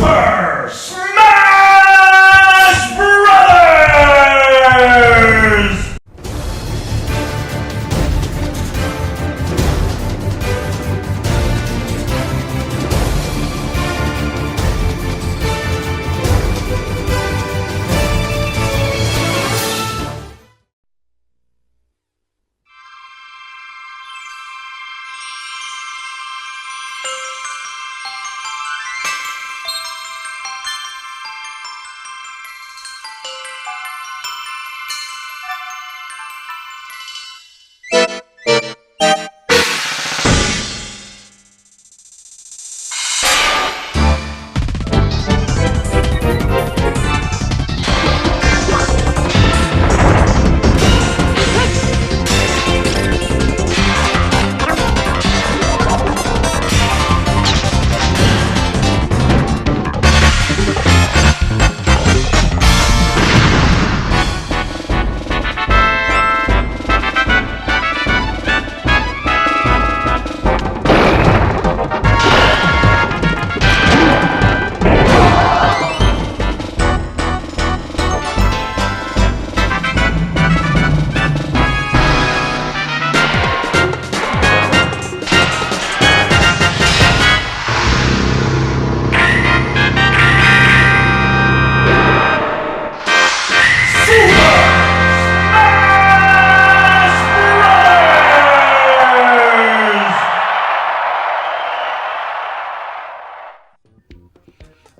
Super Smash Brothers!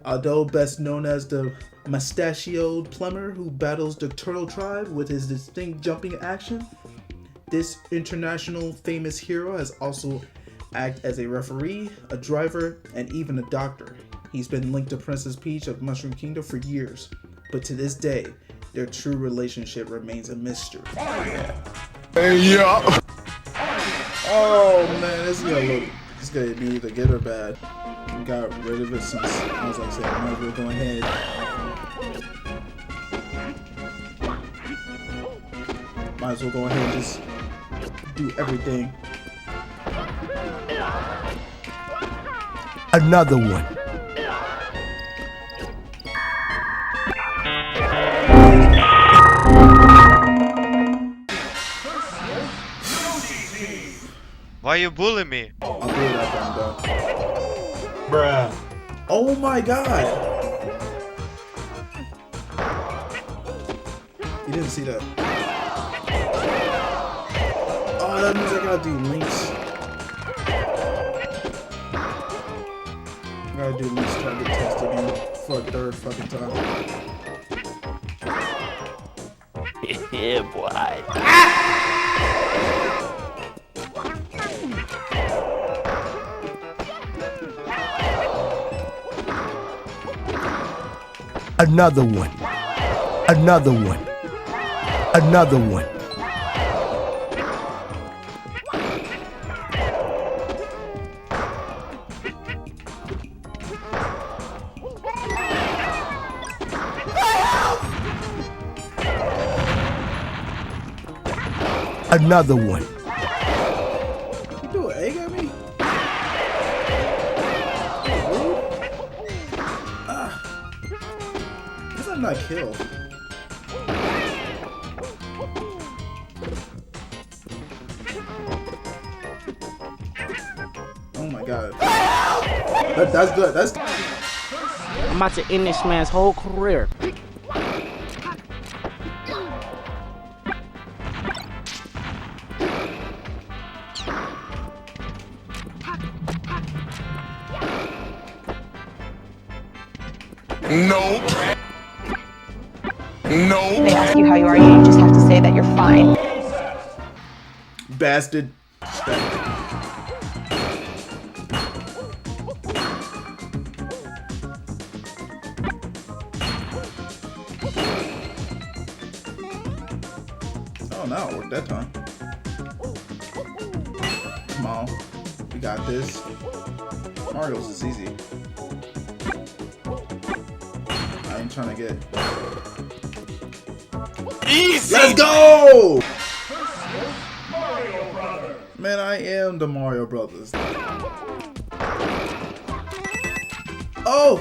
Although best known as the mustachioed plumber who battles the turtle tribe with his distinct jumping action, this international famous hero has also acted as a referee, a driver, and even a doctor. He's been linked to Princess Peach of Mushroom Kingdom for years, but to this day, their true relationship remains a mystery. Yeah. Oh man, this is gonna be either good or bad. Got rid of it since I was like saying, I might as well go ahead. Might as well go ahead and just do everything. Another one. Why you bully me? I'll do it after I'm done. Bruh. Oh my god! You didn't see that. Oh, that means I gotta do links. I gotta do links target test again for a third fucking time. Yeah, boy. Another one. Another one. Another one. Another one. You do an egg at me? Guess I'm not killed. Oh my god. That's good. That's. I'm about to end this man's whole career. No. No. They ask you how you are, you just have to say that you're fine. Bastard. Oh, no, it worked that time. Come on. We got this. Mario's is easy. I ain't trying to get... Easy. Let's go! Man, I am the Mario Brothers. Oh!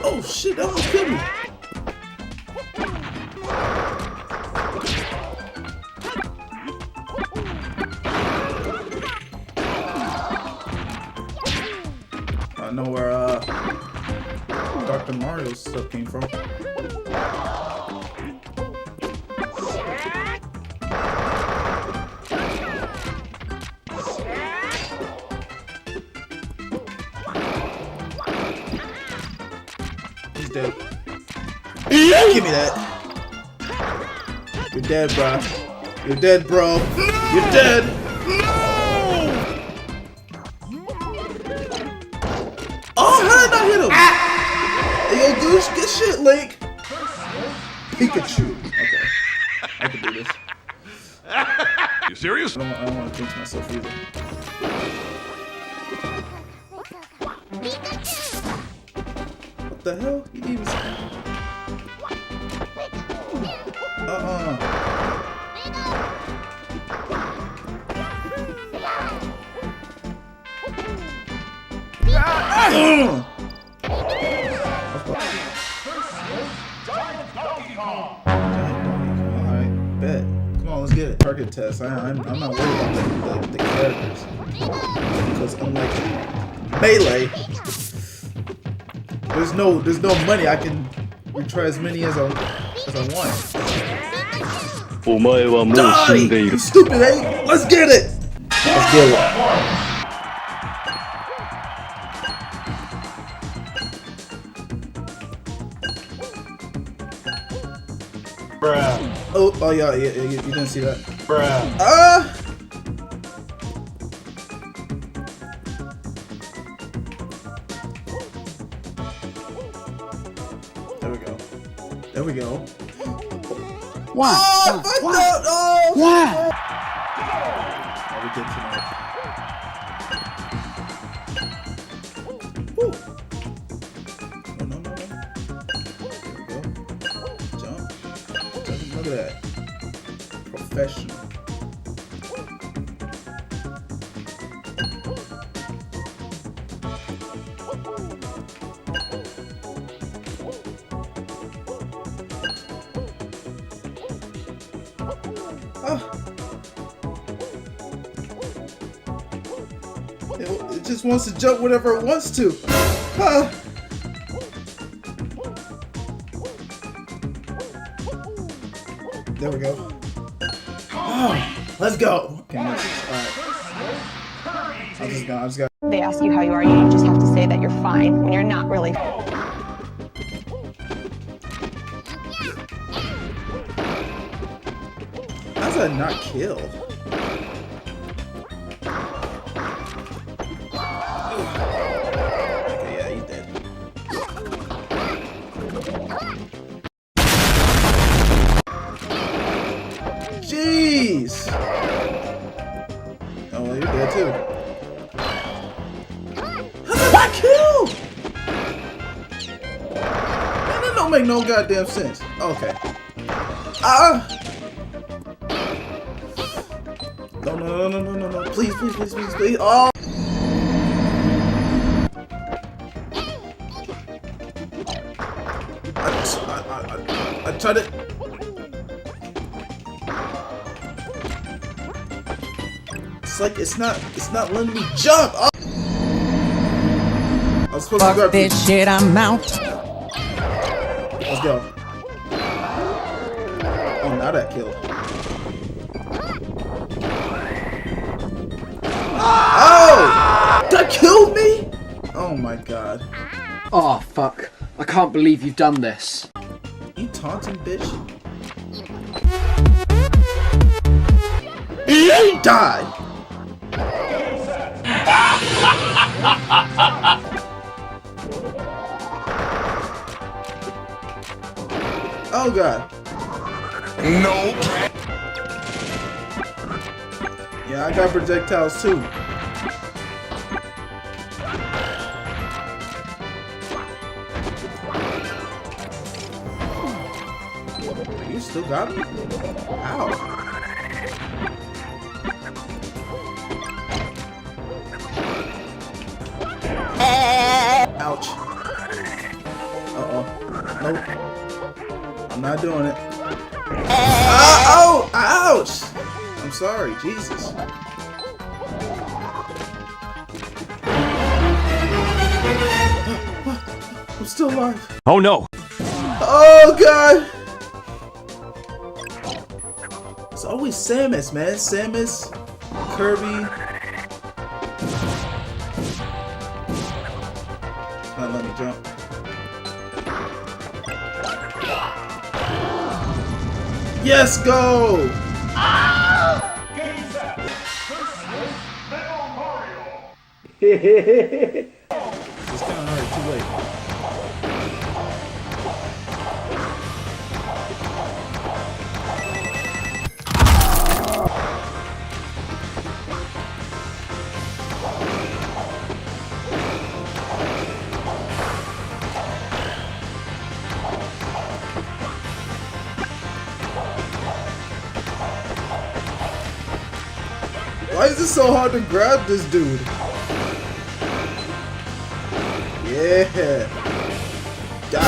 Oh shit, that almost killed me. I know where Dr. Mario's stuff came from. He's dead. Give me that. You're dead, bro. You're dead, bro. You're dead. Oh, how did I not hit him? Hey, yo, douche, get shit, Link. Pikachu. Okay, I can do this. You serious? I don't want to jinx myself either. What the hell? You didn't even say. Alright, bet. Come on, let's get it. Target test. I'm not worried about the characters. Because unlike Melee, there's no money. I can retry as many as I want. お前はもう死んでい Die! る You stupid, eh? Let's get it! Let's get it. Bruh. Oh yeah, you didn't see that. Bruh. There we go. Why? Oh, Why? oh. Why? Oh, we did tonight. Woo. No. There we go. Jump. Look at that. Professional. It just wants to jump whenever it wants to. There we go. Oh, let's go. Okay, alright. I just got. They ask you how you are, you just have to say that you're fine when you're not really. How's that not kill? Okay, yeah, he's dead. Jeez! Oh, well, you're dead too. How's that not kill? Man, that don't make no goddamn sense. Okay. No. Please. Oh! I tried it. It's like it's not letting me jump. Oh. I was supposed to grab this shit, I'm out. Let's go. Oh, now that killed. Oh! That killed me? Oh my god. Oh, fuck. I can't believe you've done this. You taunting bitch? Die! Oh god. Nope. Yeah, I got projectiles too. You still got me? Ow. Ouch. Nope. I'm not doing it. Oh! Ouch! I'm sorry. Jesus. I'm still alive. Oh no! Oh god! It's always Samus, man. Samus, Kirby. Let me jump. Yes, go! It's kind of hard. Too late. Why is it so hard to grab this dude? Yeah. Die.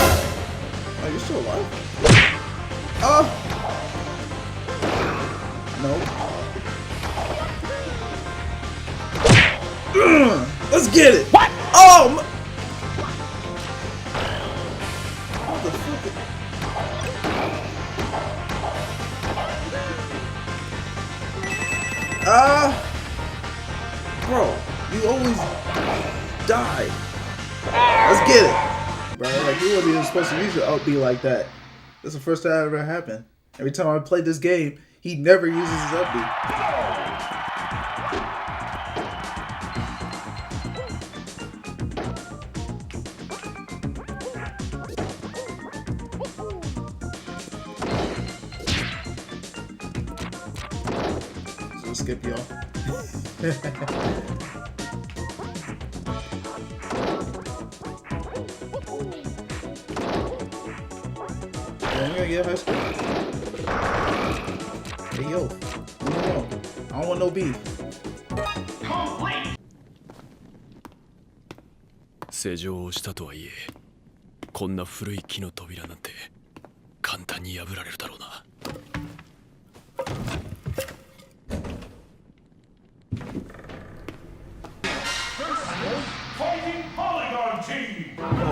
Oh, you're still alive? Oh! No. Let's get it! What? Oh! Bro, you always die. Let's get it, bro. Like, you wasn't even supposed to use your up B like that. That's the first time that ever happened. Every time I played this game, he never uses his up B. So skip y'all. I'm gonna get high school. Hey yo, leave me alone. I don't want no beef. 施錠をしたとはいえ、こんな古い木の扉なんて簡単に破られるだろうな。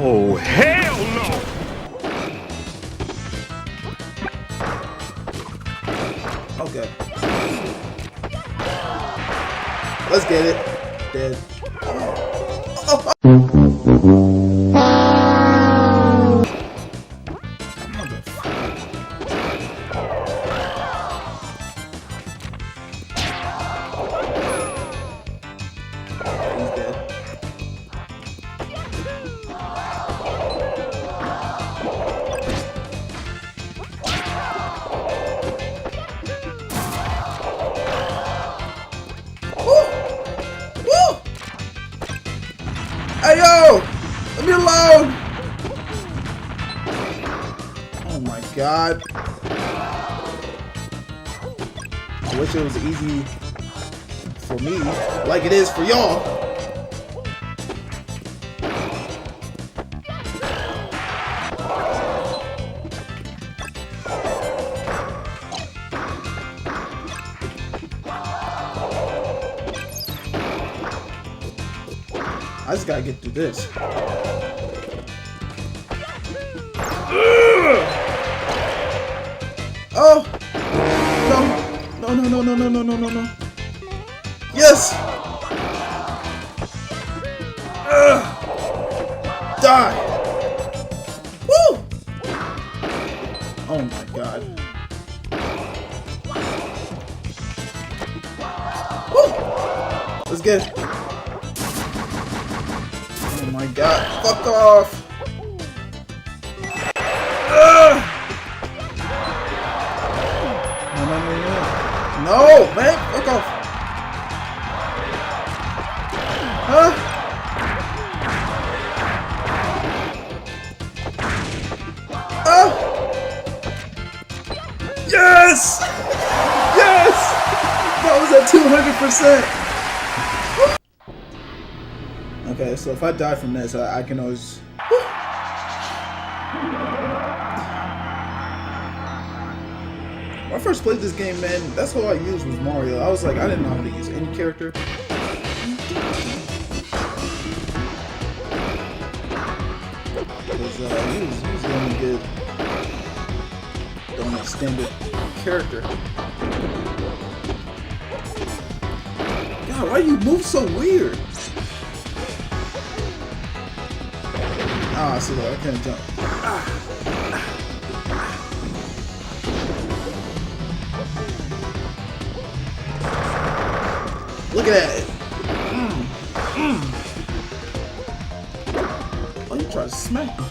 Oh, hell no! Okay. Let's get it. Dead. He's dead. Hey yo! Leave me alone! Oh my god. I wish it was easy for me, like it is for y'all. I just gotta get through this. Oh! No! No. Yes! Die! Woo! Oh my god. Woo! Let's get it. Oh my god, fuck off! No, man, fuck off! Huh? Yes! Yes! That was at 200%! Okay, so if I die from this, I can always... I first played this game, man, that's all I used was Mario. I was like, I didn't know how to use any character. Because he was the only good, the only extended character. God, why do you move so weird? Ah, see, look, I can't jump. Look at that. Oh, you try to smack me.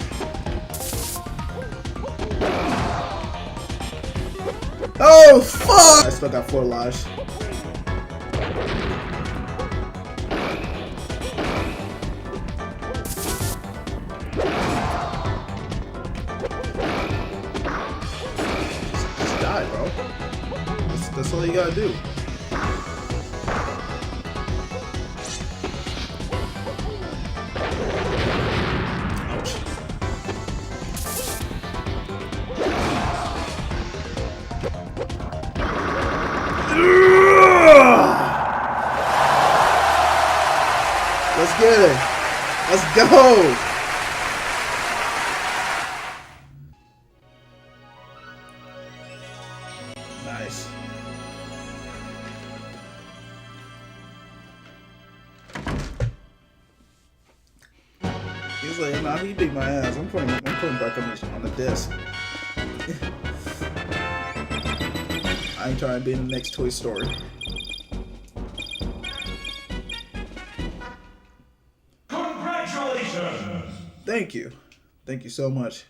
Oh, fuck! I still got 4 lives. Just die, bro. That's all you gotta do. Let's get it. Let's go. Nice. He's like, nah, he beat my ass. I'm putting back on the desk. I ain't trying to be in the next Toy Story. Congratulations! Thank you. Thank you so much.